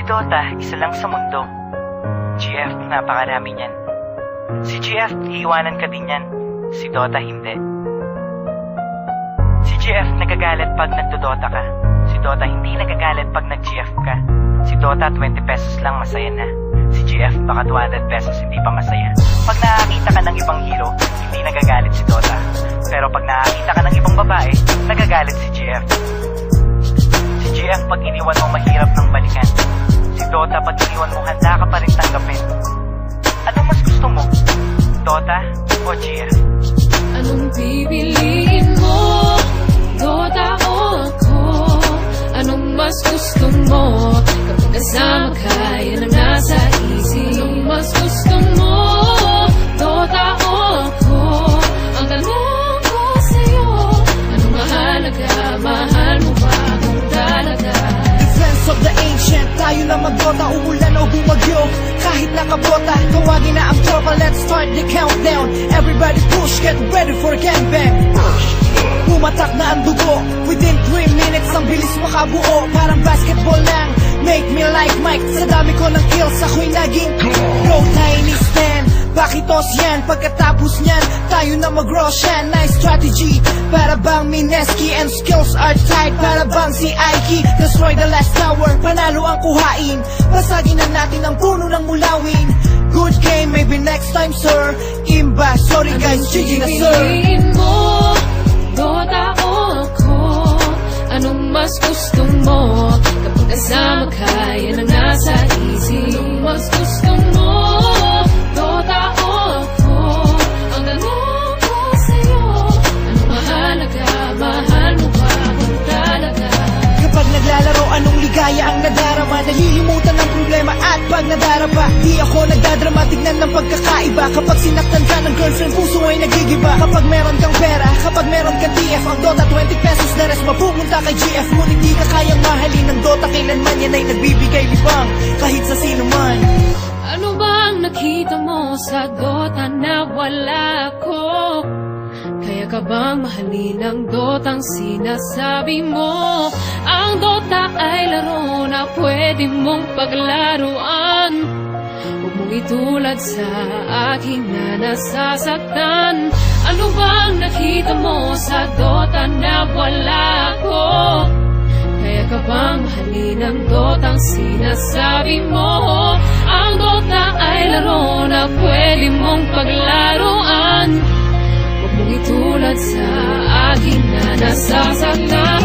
Dota, isa lang sa mundo. GF, napakarami niyan. Si GF, iiwanan ka din yan. Si Dota, hindi. Si GF, nagagalit pag nagdodota ka. Si Dota, hindi nagagalit pag nag-GF ka. Si Dota, 20 pesos lang, masaya na. Si GF, baka 200 pesos, hindi pa masaya. Pag nakakita ka ng ibang hero, hindi nagagalit si Dota. Pero pag nakakita ka ng ibang babae, nagagalit si GF. Si GF, pag iniwan mo, mahirap ng balikan. Si Dota, pag iniwan mo, handa ka pa rin tanggapin. Ano mas gusto mo? Dota o GF? Anong pipiliin mo? Dota o ako? Anong mas gusto mo? Kapag kasama ka, yan ang nasa isip. Anong mas gusto mo? Dota o ako? Ang tanong ko sa'yo, anong mahalaga? Mahal mo ba kung talaga? Defense of the ancient, tayo na mag-Dota, umulan o bumagyo. Kahit nakabota, tawagin na ang tropa. Let's start the countdown. Everybody push, get ready for gangbang. Pumatak na ang dugo. Within 3 minutes, ang bilis makabuo. Parang basketball lang, make me like Mike. Sa dami ko ng kills, ako'y naging Bro, tiny stand, pakitos yan. Pagkatapos niyan, tayo na mag-Roshan. Nice strategy, para bang Mineski. And skills are tight, para bang si Aiki. Destroy the last tower, panalo ang kuhain. Basagin na natin ang puno ng mulawin. Good game, maybe next time sir. Imba, sorry guys, GG na sir. Pipiliin mo? Dota o ako? Anong mas gusto mo? Kapag kasama ka, yan ang nasa isip. Anong mas gusto mo? Dota o ako? Ang tanong ko sa'yo, anong mahalaga? Mahal mo ba kung talaga? Kapag naglalaro, anong ligaya ang nadarama? Nalilimutan ng problema at pag nadarapa, di ako nagdadrama, tignan ng pagkakaiba. Kapag sinaktan ka ng girlfriend, puso ay nagigiba. Kapag meron kang pera, kapag meron kang TF, ang Dota 20 pesos na rest mapupunta kay GF. Ngunit di ka kayang mahalin ng Dota, kailanman yan ay nagbibigay libang kahit sa sino man. Ano bang nakita mo sa Dota na wala ko? Kaya ka bang mahalin ang Dotang sinasabi mo? Ang Dota ay laro na pwede mong paglaruan. Huwag mong itulad sa akin na nasasaktan. Ano bang nakita mo sa Dota na wala ko? Kaya ka bang mahalin ang Dotang sinasabi mo? Ang Dota ay laro na pwede mong paglaruan. Huwag mong itulad sa akin na nasasaktan.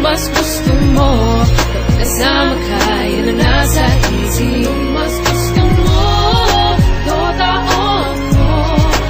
Mas gusto mo kapag kasama ka, yan ang nasa isip.